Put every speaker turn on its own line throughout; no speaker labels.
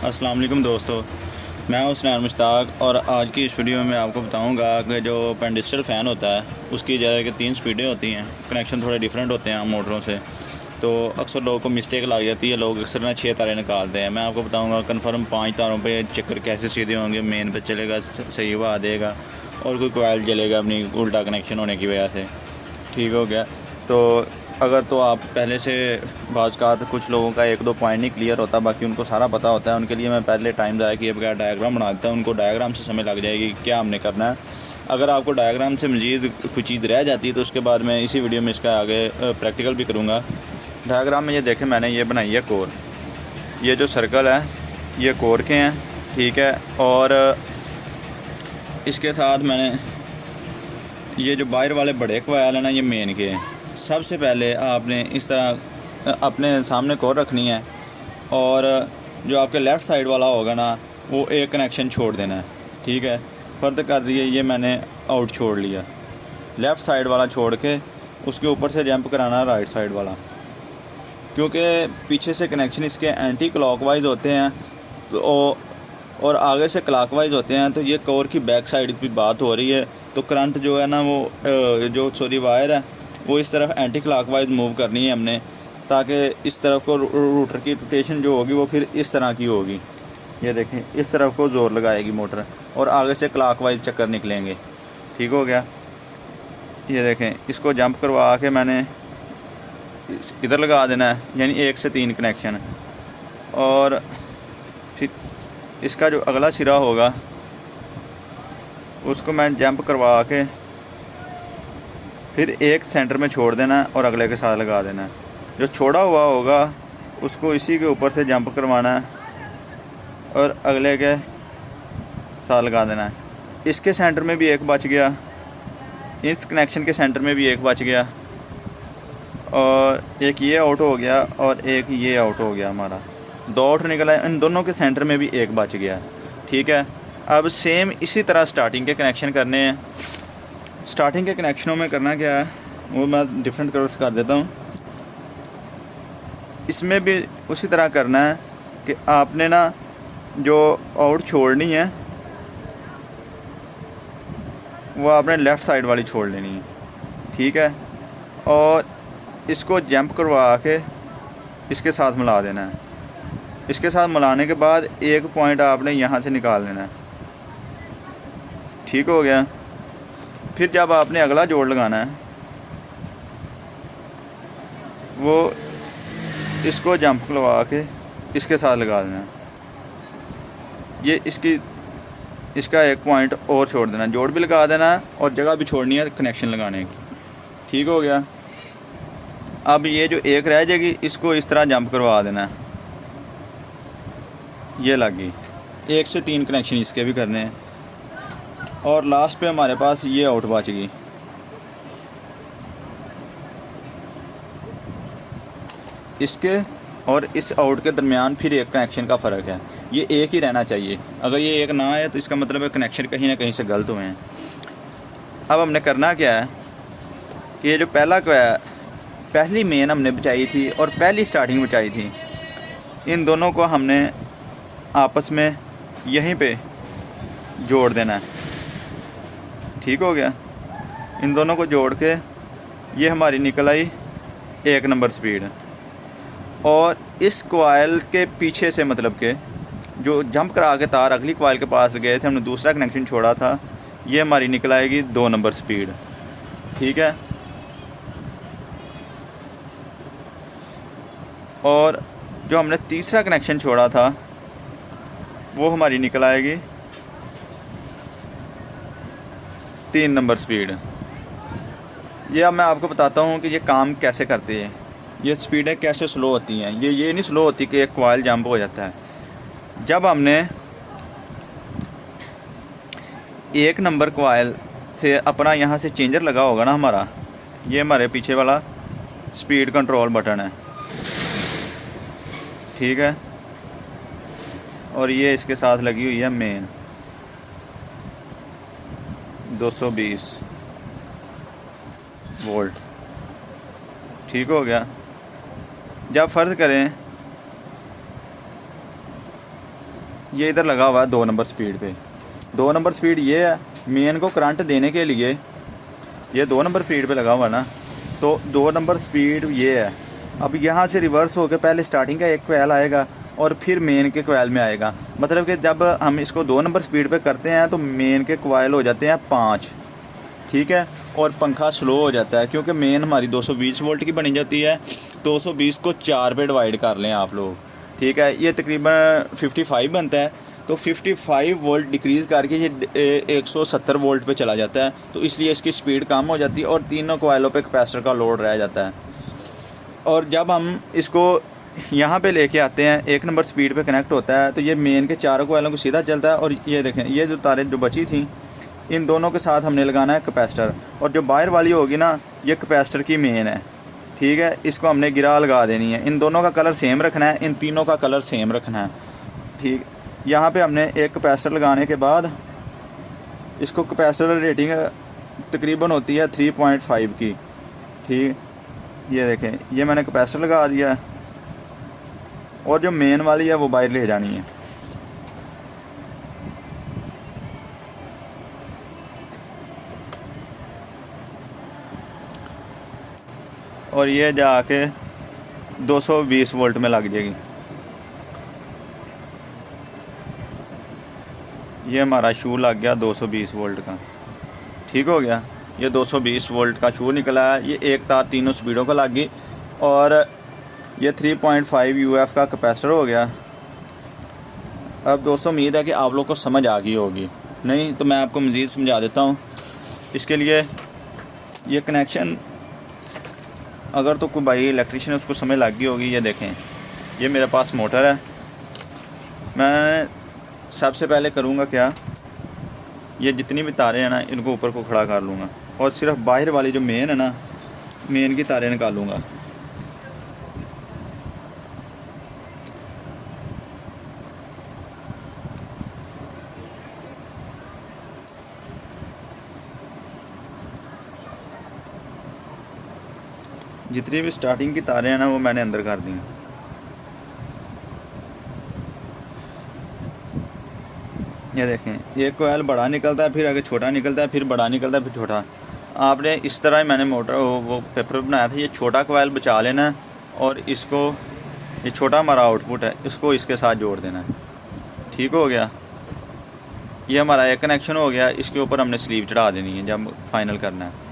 अस्सलाम वालेकुम दोस्तों, मैं हूं हुस्नैन मुश्ताक और आज की इस वीडियो में आपको बताऊंगा कि जो पेंडिस्टल फ़ैन होता है उसकी जगह के 3 स्पीडें होती हैं। कनेक्शन थोड़े डिफरेंट होते हैं आम मोटरों से, तो अक्सर लोगों को मिस्टेक लग जाती है। लोग अक्सर ना 6 तारें निकालते हैं। मैं आपको बताऊंगा कन्फर्म 5 तारों पे चक्कर कैसे सीधे होंगे, मेन पे चलेगा, सही हवा देगा और कोई कोयल जलेगा अपनी उल्टा कनेक्शन होने की वजह से। ठीक हो गया। तो अगर तो आप पहले से बाज़ का कुछ लोगों का 1-2 पॉइंट नहीं क्लियर होता, बाकी उनको सारा पता होता है। उनके लिए मैं पहले टाइम ज़ाया किए बगैर डायग्राम बना देता हूँ। उनको डायग्राम से समझ लग जाएगी क्या हमने करना है। अगर आपको डायग्राम से मज़ीद कुछ चीज़ रह जाती है तो उसके बाद मैं इसी वीडियो में इसका आगे प्रैक्टिकल भी करूँगा। डायग्राम में ये देखें, मैंने ये बनाई है कोर। ये जो सर्कल है ये कोर के हैं, ठीक है। और इसके साथ मैंने ये जो बाहर वाले बड़े कोयल है ना, ये मेन के हैं। सबसे पहले आपने इस तरह अपने सामने कोर रखनी है और जो आपके लेफ़्ट साइड वाला होगा ना, वो एक कनेक्शन छोड़ देना है, ठीक है। फ़र्द कर दिए, ये मैंने आउट छोड़ लिया। लेफ़्ट साइड वाला छोड़ के उसके ऊपर से जंप कराना राइट साइड वाला, क्योंकि पीछे से कनेक्शन इसके एंटी क्लॉकवाइज होते हैं तो और आगे से क्लॉकवाइज होते हैं। तो ये कोर की बैक साइड की बात हो रही है, तो करंट जो है ना वो वायर है वो इस तरफ एंटी क्लॉकवाइज मूव करनी है हमने, ताकि इस तरफ को रूटर की रोटेशन जो होगी वो फिर इस तरह की होगी। ये देखें, इस तरफ को ज़ोर लगाएगी मोटर और आगे से क्लॉकवाइज चक्कर निकलेंगे। ठीक हो गया। ये देखें, इसको जंप करवा के मैंने इधर लगा देना है, यानी 1 से 3 कनेक्शन। और फिर इसका जो अगला सिरा होगा उसको मैं जंप करवा के फिर एक सेंटर में छोड़ देना है और अगले के साथ लगा देना है। जो छोड़ा हुआ होगा उसको इसी के ऊपर से जंप करवाना है और अगले के साथ लगा देना है। इसके सेंटर में भी एक बच गया, इस कनेक्शन के सेंटर में भी एक बच गया और एक ये आउट हो गया और एक ये आउट हो गया। हमारा 2 आउट निकला है, इन दोनों के सेंटर में भी एक बच गया। ठीक है। अब सेम इसी तरह स्टार्टिंग के कनेक्शन करने हैं। स्टार्टिंग के कनेक्शनों में करना क्या है वो मैं डिफरेंट कलर्स कर देता हूँ। इसमें भी उसी तरह करना है कि आपने ना जो आउट छोड़नी है वो आपने लेफ़्ट साइड वाली छोड़ लेनी है, ठीक है। और इसको जंप करवा के इसके साथ मिला देना है। इसके साथ मिलाने के बाद एक पॉइंट आपने यहाँ से निकाल लेना है। ठीक हो गया। फिर जब आपने अगला जोड़ लगाना है वो इसको जंप करवा के इसके साथ लगा देना है। ये इसका एक पॉइंट और छोड़ देना, जोड़ भी लगा देना है और जगह भी छोड़नी है कनेक्शन लगाने की। ठीक हो गया। अब ये जो एक रह जाएगी इसको इस तरह जंप करवा देना है। ये लगी 1 से 3 कनेक्शन इसके भी करने हैं और लास्ट पे हमारे पास ये आउट बच गई। इसके और इस आउट के दरमियान फिर एक कनेक्शन का फ़र्क है, ये एक ही रहना चाहिए। अगर ये एक ना आए तो इसका मतलब है कनेक्शन कहीं ना कहीं से गलत हुए हैं। अब हमने करना क्या है कि ये जो पहली मेन हमने बचाई थी और पहली स्टार्टिंग बचाई थी, इन दोनों को हमने आपस में यहीं पे जोड़ देना है। ठीक हो गया। इन दोनों को जोड़ के ये हमारी निकल आई 1 नंबर स्पीड। और इस कॉइल के पीछे से, मतलब के जो जंप करा के तार अगली कॉइल के पास गए थे, हमने दूसरा कनेक्शन छोड़ा था, ये हमारी निकल आएगी 2 नंबर स्पीड। ठीक है। और जो हमने तीसरा कनेक्शन छोड़ा था वो हमारी निकल आएगी 3 नंबर स्पीड। ये अब मैं आपको बताता हूँ कि ये काम कैसे करती है, ये स्पीडें कैसे स्लो होती हैं। ये नहीं स्लो होती कि एक कॉइल जंप हो जाता है। जब हमने 1 नंबर कॉइल से अपना यहाँ से चेंजर लगा होगा ना हमारा, ये हमारे पीछे वाला स्पीड कंट्रोल बटन है, ठीक है। और ये इसके साथ लगी हुई है मेन 220 वोल्ट। ठीक हो गया। जब फ़र्ज़ करें ये इधर लगा हुआ है 2 नंबर स्पीड पे। 2 नंबर स्पीड ये है, मेन को करंट देने के लिए ये 2 नंबर स्पीड पे लगा हुआ ना, तो 2 नंबर स्पीड ये है। अब यहाँ से रिवर्स होकर पहले स्टार्टिंग का एक कोयल आएगा और फिर मेन के कोयल में आएगा। मतलब कि जब हम इसको 2 नंबर स्पीड पे करते हैं तो मेन के कोयल हो जाते हैं 5, ठीक है, और पंखा स्लो हो जाता है, क्योंकि मेन हमारी 220 वोल्ट की बनी जाती है। 220 को 4 पे डिवाइड कर लें आप लोग, ठीक है, ये तकरीबन 55 बनता है। तो 55 वोल्ट डिक्रीज़ करके ये 170 वोल्ट पे चला जाता है, तो इसलिए इसकी स्पीड कम हो जाती है और तीनों कोयलों पे कैपेसिटर का लोड रह जाता है। और जब हम इसको यहाँ पे लेके आते हैं 1 नंबर स्पीड पे कनेक्ट होता है, तो ये मेन के चारों कोयलों को सीधा चलता है। और ये देखें, ये जो तारें जो बची थी, इन दोनों के साथ हमने लगाना है कैपेसिटर, और जो बाहर वाली होगी ना, ये कैपेसिटर की मेन है, ठीक है। इसको हमने गिरा लगा देनी है। इन दोनों का कलर सेम रखना है, इन तीनों का कलर सेम रखना है, ठीक। यहाँ पे हमने एक कैपेसिटर लगाने के बाद इसको, कैपेसिटर रेटिंग तकरीबन होती है 3.5 की, ठीक। ये देखें, ये मैंने कैपेसिटर लगा दिया है, और जो मेन वाली है वो बाहर ले जानी है। और ये जाके 220 वोल्ट में लग जाएगी। ये हमारा शू लग गया 220 वोल्ट का, ठीक हो गया। ये 220 वोल्ट का शू निकला है। ये एक तार तीनों स्पीडों को लग गई, और ये 3.5 UF का कैपेसिटर हो गया। अब दोस्तों, उम्मीद है कि आप लोग को समझ आ गई होगी, नहीं तो मैं आपको मज़ीद समझा देता हूँ। इसके लिए ये कनेक्शन, अगर तो कोई भाई इलेक्ट्रिशियन उसको समझ लग गई होगी। ये देखें, ये मेरे पास मोटर है। मैं सबसे पहले करूँगा क्या, ये जितनी भी तारें हैं ना, इनको ऊपर को खड़ा कर लूँगा, और सिर्फ बाहर वाली जो मेन है ना, मेन की तारें निकालूँगा। जितनी भी स्टार्टिंग की तारें हैं ना, वो मैंने अंदर कर दी। ये देखें, एक कोयल बड़ा निकलता है, फिर आगे छोटा निकलता है, फिर बड़ा निकलता है, फिर छोटा। आपने इस तरह मैंने मोटर वो पेपर बनाया था। ये छोटा कोयल बचा लेना है, और इसको, ये छोटा हमारा आउटपुट है, इसको इसके साथ जोड़ देना है, ठीक हो गया। ये हमारा एक कनेक्शन हो गया। इसके ऊपर हमने स्लीव चढ़ा देनी है जब फाइनल करना है।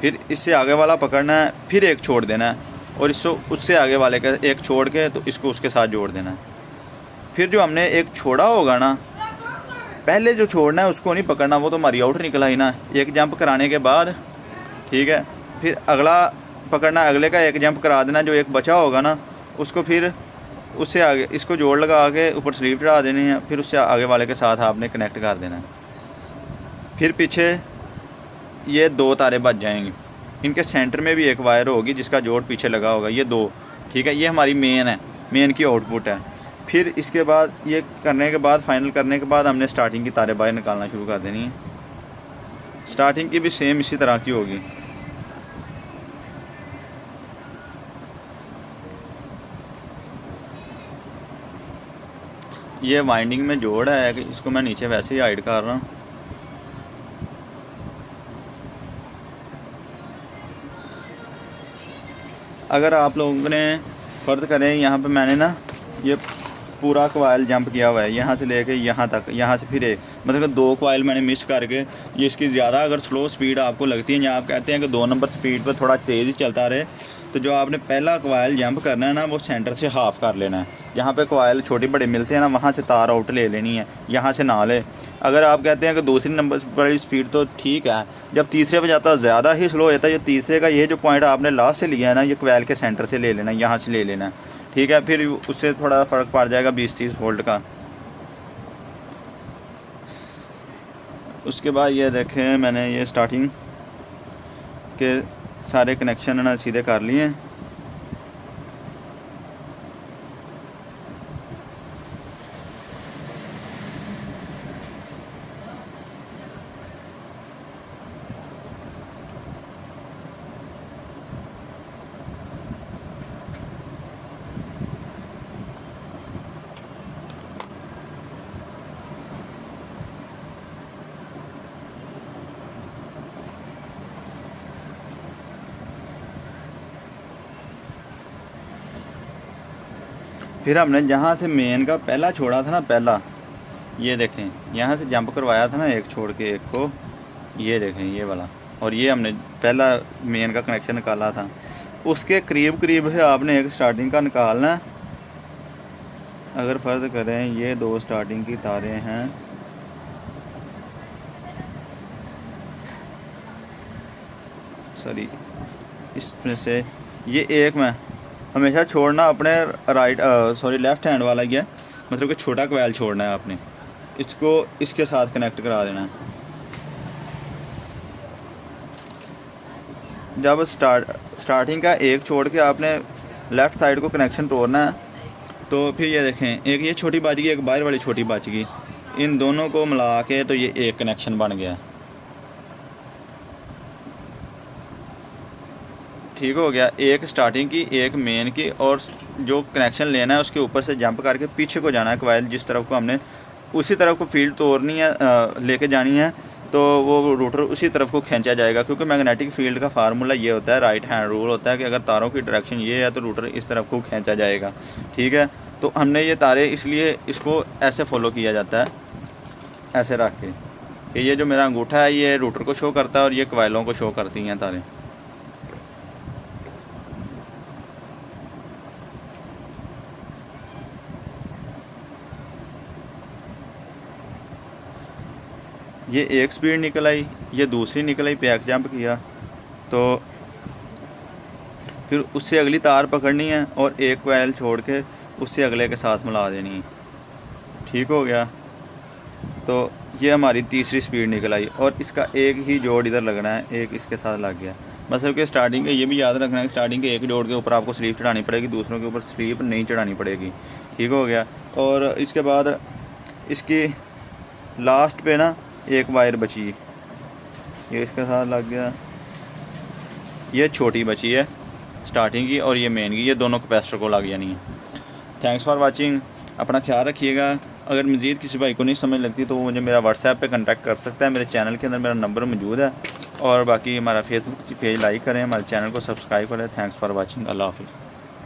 फिर इससे आगे वाला पकड़ना है, फिर एक छोड़ देना है, और इसको उससे आगे वाले का एक छोड़ के तो इसको उसके साथ जोड़ देना है। फिर जो हमने एक छोड़ा होगा ना, पहले जो छोड़ना है उसको नहीं पकड़ना, वो तो हमारी आउट निकला ही ना। एक जंप कराने के बाद, ठीक है, फिर अगला पकड़ना, अगले का एक जंप करा देना। जो एक बचा होगा ना, उसको फिर उससे आगे इसको जोड़ लगा के ऊपर स्लीव चढ़ा देनी है, फिर उससे आगे वाले के साथ आपने कनेक्ट कर देना है। फिर पीछे ये 2 तारें बच जाएंगी। इनके सेंटर में भी एक वायर होगी जिसका जोड़ पीछे लगा होगा, ये 2, ठीक है। ये हमारी मेन है, मेन की आउटपुट है। फिर इसके बाद ये करने के बाद, फाइनल करने के बाद, हमने स्टार्टिंग की तारें बाहर निकालना शुरू कर देनी है। स्टार्टिंग की भी सेम इसी तरह की होगी। ये वाइंडिंग में जोड़ है कि इसको मैं नीचे वैसे ही हाइड कर रहा हूँ। अगर आप लोगों ने फ़र्ज करें, यहाँ पे मैंने ना ये पूरा कोयल जंप किया हुआ है, यहाँ से लेके यहाँ तक, यहाँ से फिर एक, मतलब 2 कोयल मैंने मिस करके, ये इसकी ज़्यादा अगर स्लो स्पीड आपको लगती है, या आप कहते हैं कि 2 नंबर स्पीड पर थोड़ा तेज़ ही चलता रहे, तो जो आपने पहला कोयल जंप करना है ना, वो सेंटर से हाफ़ कर लेना है। जहाँ पे कोयल छोटे बड़े मिलते हैं ना, वहाँ से तार आउट ले लेनी है, यहाँ से ना ले। अगर आप कहते हैं कि दूसरी नंबर वाली स्पीड तो ठीक है, जब तीसरे पे जाता है ज़्यादा ही स्लो हो जाता है। ये तीसरे का ये जो पॉइंट आपने लास्ट से लिया है ना, ये कोयल के सेंटर से ले लेना, यहाँ से ले लेना, ठीक है। फिर उससे थोड़ा फ़र्क पड़ जाएगा 20-30 वोल्ट का। उसके बाद ये देखें, मैंने ये स्टार्टिंग के सारे कनेक्शन ना सीधे कर लिए हैं। फिर हमने जहाँ से मेन का पहला छोड़ा था ना, पहला ये देखें, यहाँ से जंप करवाया था ना एक छोड़ के एक को, ये देखें ये वाला, और ये हमने पहला मेन का कनेक्शन निकाला था, उसके करीब करीब से आपने एक स्टार्टिंग का निकालना है। अगर फ़र्ज़ करें ये 2 स्टार्टिंग की तारें हैं, सॉरी इसमें से ये एक में हमेशा छोड़ना अपने लेफ़्ट हैंड वाला ही है, मतलब कि छोटा कोयल छोड़ना है आपने, इसको इसके साथ कनेक्ट करा देना है। जब स्टार्टिंग का एक छोड़ के आपने लेफ़्ट साइड को कनेक्शन तोड़ना है, तो फिर ये देखें एक ये छोटी बाज गई, एक बाहर वाली छोटी बाज गई, इन दोनों को मिला के तो ये एक कनेक्शन बन गया। ठीक हो गया, एक स्टार्टिंग की एक मेन की, और जो कनेक्शन लेना है उसके ऊपर से जंप करके पीछे को जाना है कोयल, जिस तरफ को हमने उसी तरफ को फील्ड तोड़नी है, लेके जानी है, तो वो रूटर उसी तरफ को खींचा जाएगा। क्योंकि मैग्नेटिक फील्ड का फार्मूला ये होता है, राइट हैंड रूल होता है कि अगर तारों की डायरेक्शन ये है तो रूटर इस तरफ को खींचा जाएगा। ठीक है, तो हमने ये तारे इसलिए इसको ऐसे फॉलो किया जाता है, ऐसे रख के कि ये जो मेरा अंगूठा है ये रूटर को शो करता है और ये कोयलों को शो करती हैं तारें। ये एक स्पीड निकल आई, ये दूसरी निकल आई, पैक जंप किया, तो फिर उससे अगली तार पकड़नी है और एक कोयल छोड़ के उससे अगले के साथ मिला देनी है। ठीक हो गया, तो ये हमारी तीसरी स्पीड निकल आई और इसका एक ही जोड़ इधर लगना है, एक इसके साथ लग गया। मतलब कि स्टार्टिंग के ये भी याद रखना है कि स्टार्टिंग के एक जोड़ के ऊपर आपको स्लीप चढ़ानी पड़ेगी, दूसरों के ऊपर स्लीप नहीं चढ़ानी पड़ेगी। ठीक हो गया, और इसके बाद इसकी लास्ट पे ना एक वायर बची, ये इसके साथ लग गया, ये छोटी बची है स्टार्टिंग की और ये मेन की, ये दोनों कैपेसिटर को लग जानी है। थैंक्स फॉर वाचिंग, अपना ख्याल रखिएगा। अगर मज़ीद किसी भाई को नहीं समझ लगती तो वो मुझे मेरा व्हाट्सएप पे कांटेक्ट कर सकता है, मेरे चैनल के अंदर मेरा नंबर मौजूद है, और बाकी हमारा फेसबुक पेज लाइक करें, हमारे चैनल को सब्सक्राइब करें। थैंक्स फॉर वाचिंग, अल्लाह हाफ़िज़।